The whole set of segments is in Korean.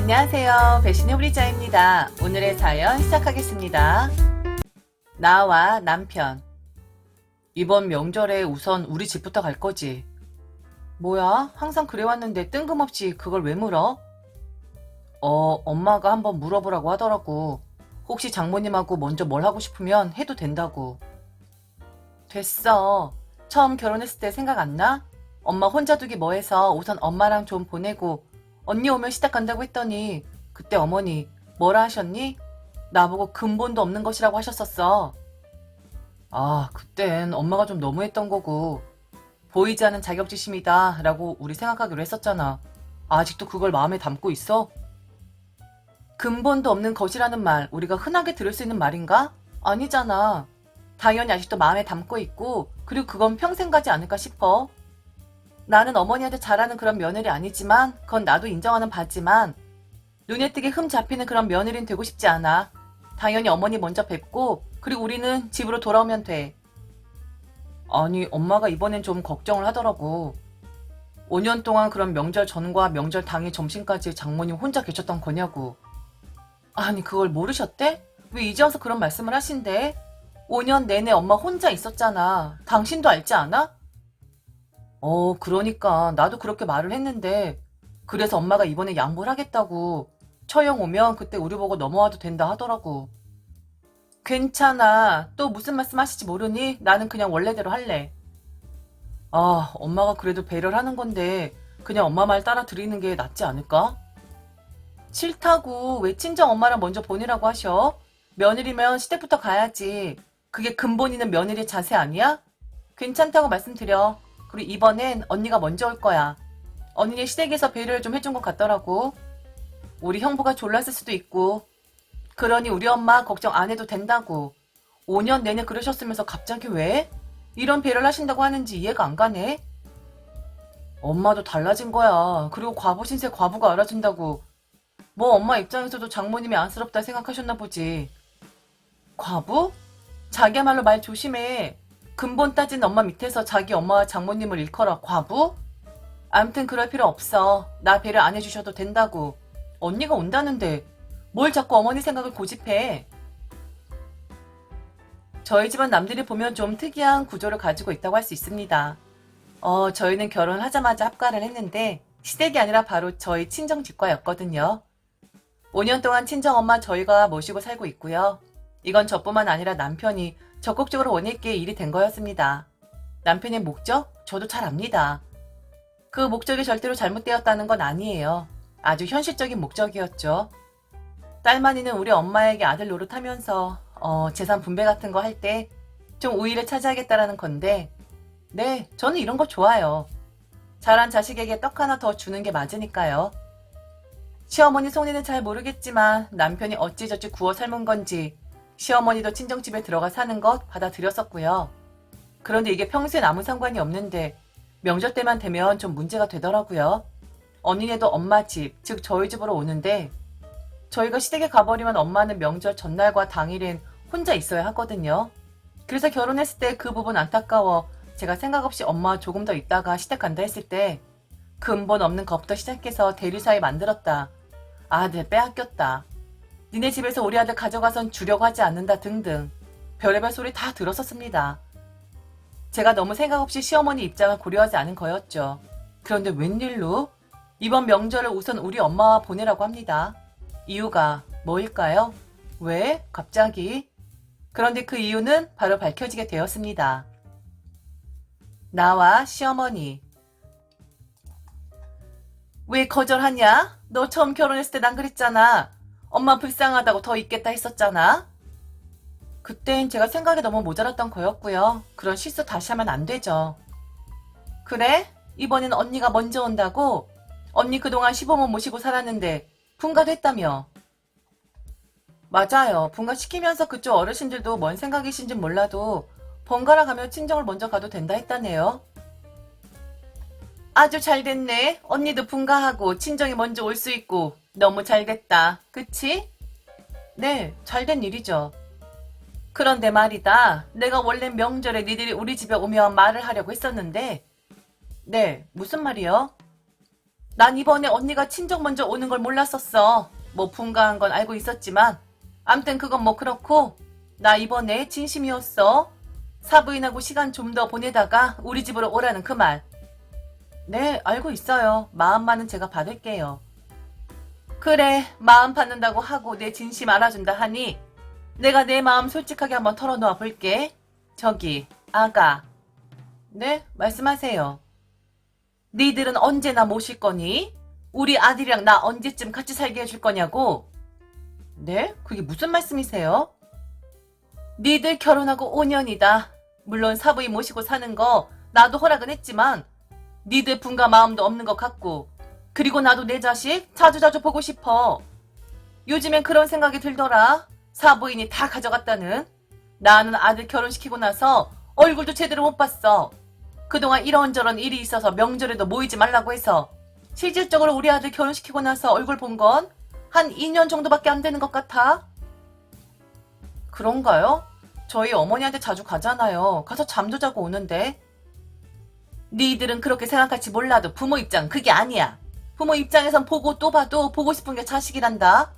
안녕하세요. 배신의 우리자입니다. 오늘의 사연 시작하겠습니다. 나와 남편. 이번 명절에 우선 우리 집부터 갈 거지. 뭐야? 항상 그래왔는데 뜬금없이 그걸 왜 물어? 엄마가 한번 물어보라고 하더라고. 혹시 장모님하고 먼저 뭘 하고 싶으면 해도 된다고. 됐어. 처음 결혼했을 때 생각 안 나? 엄마 혼자 두기 뭐해서 우선 엄마랑 좀 보내고 언니 오면 시댁 간다고 했더니 그때 어머니 뭐라 하셨니? 나보고 근본도 없는 것이라고 하셨었어. 아, 그땐 엄마가 좀 너무했던 거고 보이지 않는 자격지심이다 라고 우리 생각하기로 했었잖아. 아직도 그걸 마음에 담고 있어? 근본도 없는 것이라는 말 우리가 흔하게 들을 수 있는 말인가? 아니잖아. 당연히 아직도 마음에 담고 있고 그리고 그건 평생 가지 않을까 싶어. 나는 어머니한테 잘하는 그런 며느리 아니지만 그건 나도 인정하는 바지만 눈에 띄게 흠 잡히는 그런 며느리는 되고 싶지 않아. 당연히 어머니 먼저 뵙고 그리고 우리는 집으로 돌아오면 돼. 아니 엄마가 이번엔 좀 걱정을 하더라고. 5년 동안 그런 명절 전과 명절 당일 점심까지 장모님 혼자 계셨던 거냐고. 아니 그걸 모르셨대? 왜 이제 와서 그런 말씀을 하신대? 5년 내내 엄마 혼자 있었잖아. 당신도 알지 않아? 그러니까 나도 그렇게 말을 했는데 그래서 엄마가 이번에 양보를 하겠다고 처형 오면 그때 우리 보고 넘어와도 된다 하더라고. 괜찮아. 또 무슨 말씀 하실지 모르니 나는 그냥 원래대로 할래. 아, 엄마가 그래도 배려를 하는 건데 그냥 엄마 말 따라 드리는 게 낫지 않을까? 싫다고 왜 친정 엄마랑 먼저 보내라고 하셔? 며느리면 시댁부터 가야지. 그게 근본 있는 며느리의 자세 아니야? 괜찮다고 말씀드려. 그리고 이번엔 언니가 먼저 올 거야. 언니네 시댁에서 배려를 좀 해준 것 같더라고. 우리 형부가 졸랐을 수도 있고. 그러니 우리 엄마 걱정 안 해도 된다고. 5년 내내 그러셨으면서 갑자기 왜? 이런 배려를 하신다고 하는지 이해가 안 가네. 엄마도 달라진 거야. 그리고 과부 신세 과부가 알아준다고. 뭐 엄마 입장에서도 장모님이 안쓰럽다 생각하셨나 보지. 과부? 자기야말로 말 조심해. 근본 따진 엄마 밑에서 자기 엄마와 장모님을 일컬어 과부? 암튼 그럴 필요 없어. 나 배려 안 해주셔도 된다고. 언니가 온다는데 뭘 자꾸 어머니 생각을 고집해. 저희 집은 남들이 보면 좀 특이한 구조를 가지고 있다고 할 수 있습니다. 저희는 결혼하자마자 합가를 했는데 시댁이 아니라 바로 저희 친정집과였거든요. 5년 동안 친정엄마 저희가 모시고 살고 있고요. 이건 저뿐만 아니라 남편이 적극적으로 원했기에 일이 된 거였습니다. 남편의 목적? 저도 잘 압니다. 그 목적이 절대로 잘못되었다는 건 아니에요. 아주 현실적인 목적이었죠. 딸만이는 우리 엄마에게 아들 노릇하면서 재산 분배 같은 거 할 때 좀 우위를 차지하겠다라는 건데 네, 저는 이런 거 좋아요. 자란 자식에게 떡 하나 더 주는 게 맞으니까요. 시어머니 속내는 잘 모르겠지만 남편이 어찌저찌 구워 삶은 건지 시어머니도 친정집에 들어가 사는 것 받아들였었고요. 그런데 이게 평소엔 아무 상관이 없는데 명절 때만 되면 좀 문제가 되더라고요. 언니네도 엄마 집, 즉 저희 집으로 오는데 저희가 시댁에 가버리면 엄마는 명절 전날과 당일엔 혼자 있어야 하거든요. 그래서 결혼했을 때 그 부분 안타까워 제가 생각 없이 엄마 조금 더 있다가 시댁 간다 했을 때 근본 없는 것부터 시작해서 대리사회 만들었다. 아들 빼앗겼다. 니네 집에서 우리 아들 가져가선 주려고 하지 않는다 등등 별의별 소리 다 들었었습니다. 제가 너무 생각 없이 시어머니 입장을 고려하지 않은 거였죠. 그런데 웬일로? 이번 명절을 우선 우리 엄마와 보내라고 합니다. 이유가 뭐일까요? 왜? 갑자기? 그런데 그 이유는 바로 밝혀지게 되었습니다. 나와 시어머니. 왜 거절하냐? 너 처음 결혼했을 때 난 그랬잖아. 엄마 불쌍하다고 더 있겠다 했었잖아. 그땐 제가 생각이 너무 모자랐던 거였고요. 그런 실수 다시 하면 안 되죠. 그래? 이번엔 언니가 먼저 온다고? 언니 그동안 시부모 모시고 살았는데 분가도 했다며. 맞아요. 분가 시키면서 그쪽 어르신들도 뭔 생각이신지 몰라도 번갈아 가며 친정을 먼저 가도 된다 했다네요. 아주 잘 됐네. 언니도 분가하고 친정이 먼저 올 수 있고 너무 잘 됐다. 그치? 네, 잘 된 일이죠. 그런데 말이다. 내가 원래 명절에 니들이 우리 집에 오면 말을 하려고 했었는데 네, 무슨 말이요? 난 이번에 언니가 친정 먼저 오는 걸 몰랐었어. 뭐 분가한 건 알고 있었지만 암튼 그건 뭐 그렇고 나 이번에 진심이었어. 사부인하고 시간 좀 더 보내다가 우리 집으로 오라는 그 말. 네, 알고 있어요. 마음만은 제가 받을게요. 그래, 마음 받는다고 하고 내 진심 알아준다 하니 내가 내 마음 솔직하게 한번 털어놓아 볼게. 저기, 아가. 네, 말씀하세요. 니들은 언제나 모실 거니? 우리 아들이랑 나 언제쯤 같이 살게 해줄 거냐고? 네? 그게 무슨 말씀이세요? 니들 결혼하고 5년이다. 물론 사부인 모시고 사는 거 나도 허락은 했지만 니들 분가 마음도 없는 것 같고 그리고 나도 내 자식 자주자주 보고 싶어. 요즘엔 그런 생각이 들더라. 사부인이 다 가져갔다는. 나는 아들 결혼시키고 나서 얼굴도 제대로 못 봤어. 그동안 이런저런 일이 있어서 명절에도 모이지 말라고 해서 실질적으로 우리 아들 결혼시키고 나서 얼굴 본 건 한 2년 정도밖에 안 되는 것 같아. 그런가요? 저희 어머니한테 자주 가잖아요. 가서 잠도 자고 오는데. 니들은 그렇게 생각할지 몰라도 부모 입장 그게 아니야. 부모 입장에선 보고 또 봐도 보고 싶은 게 자식이란다.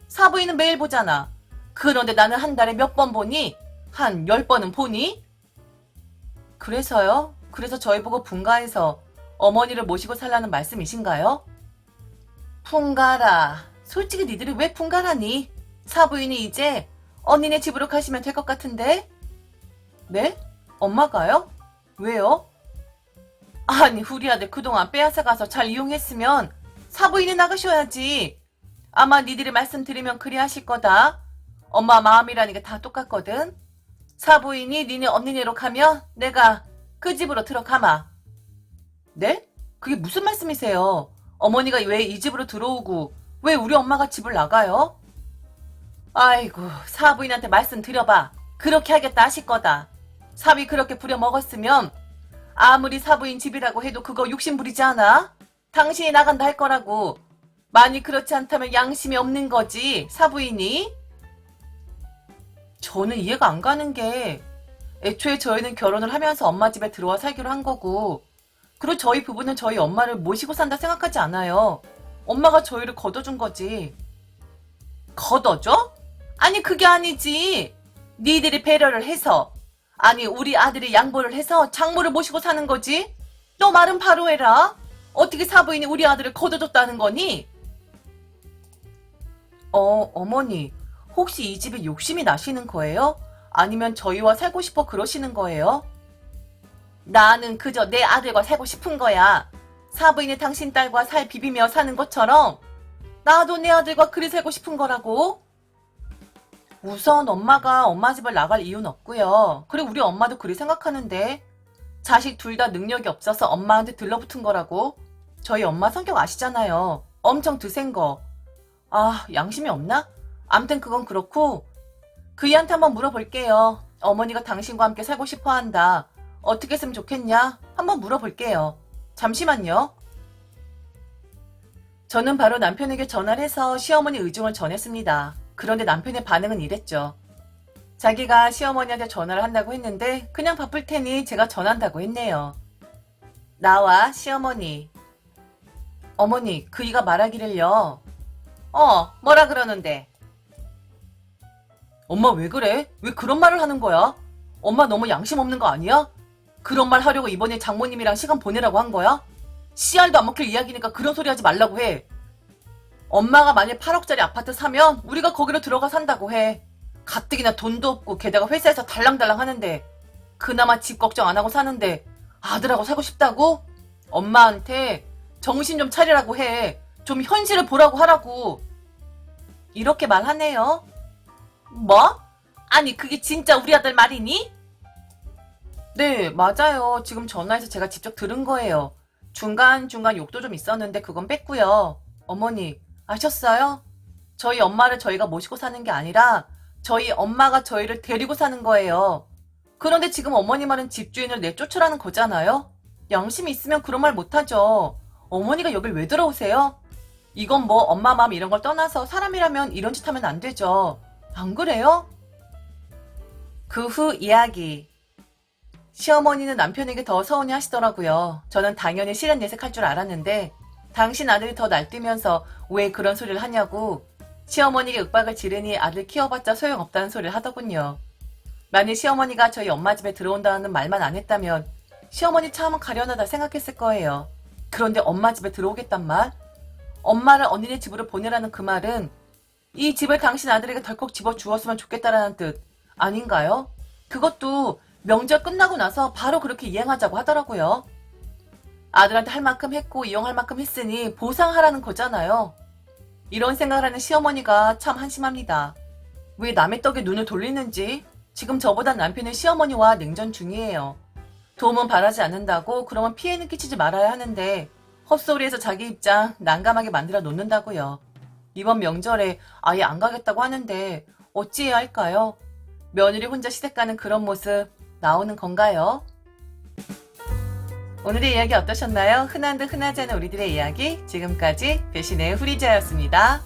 사부인은 매일 보잖아. 그런데 나는 한 달에 몇 번 보니? 한 10번은 보니? 그래서요? 그래서 저희 보고 분가해서 어머니를 모시고 살라는 말씀이신가요? 분가라. 솔직히 니들이 왜 분가라니? 사부인이 이제 언니네 집으로 가시면 될 것 같은데? 네? 엄마가요? 왜요? 아니 우리 아들 그동안 빼앗아가서 잘 이용했으면 사부인이 나가셔야지. 아마 니들이 말씀드리면 그리 하실 거다. 엄마 마음이라는 게 다 똑같거든. 사부인이 니네 언니네로 가면 내가 그 집으로 들어가마. 네? 그게 무슨 말씀이세요? 어머니가 왜 이 집으로 들어오고 왜 우리 엄마가 집을 나가요? 아이고 사부인한테 말씀드려봐. 그렇게 하겠다 하실 거다. 사위 그렇게 부려먹었으면 아무리 사부인 집이라고 해도 그거 욕심 부리지 않아? 당신이 나간다 할 거라고. 만일 그렇지 않다면 양심이 없는 거지 사부인이? 저는 이해가 안 가는 게 애초에 저희는 결혼을 하면서 엄마 집에 들어와 살기로 한 거고 그리고 저희 부부는 저희 엄마를 모시고 산다 생각하지 않아요. 엄마가 저희를 걷어준 거지. 걷어줘? 아니 그게 아니지. 니들이 배려를 해서 아니 우리 아들이 양보를 해서 장모를 모시고 사는 거지. 너 말은 바로 해라. 어떻게 사부인이 우리 아들을 걷어줬다는 거니? 어머니 혹시 이 집에 욕심이 나시는 거예요? 아니면 저희와 살고 싶어 그러시는 거예요? 나는 그저 내 아들과 살고 싶은 거야. 사부인이 당신 딸과 살 비비며 사는 것처럼 나도 내 아들과 그리 살고 싶은 거라고. 우선 엄마가 엄마 집을 나갈 이유는 없고요. 그리고 우리 엄마도 그리 생각하는데 자식 둘 다 능력이 없어서 엄마한테 들러붙은 거라고. 저희 엄마 성격 아시잖아요. 엄청 드센 거. 아 양심이 없나? 암튼 그건 그렇고 그이한테 한번 물어볼게요. 어머니가 당신과 함께 살고 싶어 한다. 어떻게 했으면 좋겠냐? 한번 물어볼게요. 잠시만요. 저는 바로 남편에게 전화를 해서 시어머니 의중을 전했습니다. 그런데 남편의 반응은 이랬죠. 자기가 시어머니한테 전화를 한다고 했는데 그냥 바쁠 테니 제가 전한다고 했네요. 나와 시어머니. 어머니 그이가 말하기를요. 뭐라 그러는데? 엄마 왜 그래? 왜 그런 말을 하는 거야? 엄마 너무 양심 없는 거 아니야? 그런 말 하려고 이번에 장모님이랑 시간 보내라고 한 거야? 씨알도 안 먹힐 이야기니까 그런 소리 하지 말라고 해. 엄마가 만약 8억짜리 아파트 사면 우리가 거기로 들어가 산다고 해. 가뜩이나 돈도 없고 게다가 회사에서 달랑달랑 하는데 그나마 집 걱정 안 하고 사는데 아들하고 살고 싶다고? 엄마한테 정신 좀 차리라고 해. 좀 현실을 보라고 하라고. 이렇게 말하네요. 뭐? 아니 그게 진짜 우리 아들 말이니? 네 맞아요. 지금 전화해서 제가 직접 들은 거예요. 중간중간 욕도 좀 있었는데 그건 뺐고요. 어머니 아셨어요? 저희 엄마를 저희가 모시고 사는 게 아니라 저희 엄마가 저희를 데리고 사는 거예요. 그런데 지금 어머니 말은 집주인을 내쫓으라는 거잖아요? 양심이 있으면 그런 말 못하죠. 어머니가 여길 왜 들어오세요? 이건 뭐 엄마 마음 이런 걸 떠나서 사람이라면 이런 짓 하면 안 되죠. 안 그래요? 그 후 이야기. 시어머니는 남편에게 더 서운해 하시더라고요. 저는 당연히 실현 예색할 줄 알았는데 당신 아들이 더 날뛰면서 왜 그런 소리를 하냐고 시어머니에게 윽박을 지르니 아들 키워봤자 소용없다는 소리를 하더군요. 만일 시어머니가 저희 엄마 집에 들어온다는 말만 안 했다면 시어머니 참 가련하다 생각했을 거예요. 그런데 엄마 집에 들어오겠단 말? 엄마를 언니네 집으로 보내라는 그 말은 이 집을 당신 아들에게 덜컥 집어주었으면 좋겠다라는 뜻 아닌가요? 그것도 명절 끝나고 나서 바로 그렇게 이행하자고 하더라고요. 아들한테 할 만큼 했고 이용할 만큼 했으니 보상하라는 거잖아요. 이런 생각을 하는 시어머니가 참 한심합니다. 왜 남의 떡에 눈을 돌리는지 지금 저보다 남편은 시어머니와 냉전 중이에요. 도움은 바라지 않는다고 그러면 피해는 끼치지 말아야 하는데 헛소리해서 자기 입장 난감하게 만들어 놓는다고요. 이번 명절에 아예 안 가겠다고 하는데 어찌해야 할까요? 며느리 혼자 시댁 가는 그런 모습 나오는 건가요? 오늘의 이야기 어떠셨나요? 흔한 듯 흔하지 않은 우리들의 이야기 지금까지 배신의 후리자였습니다.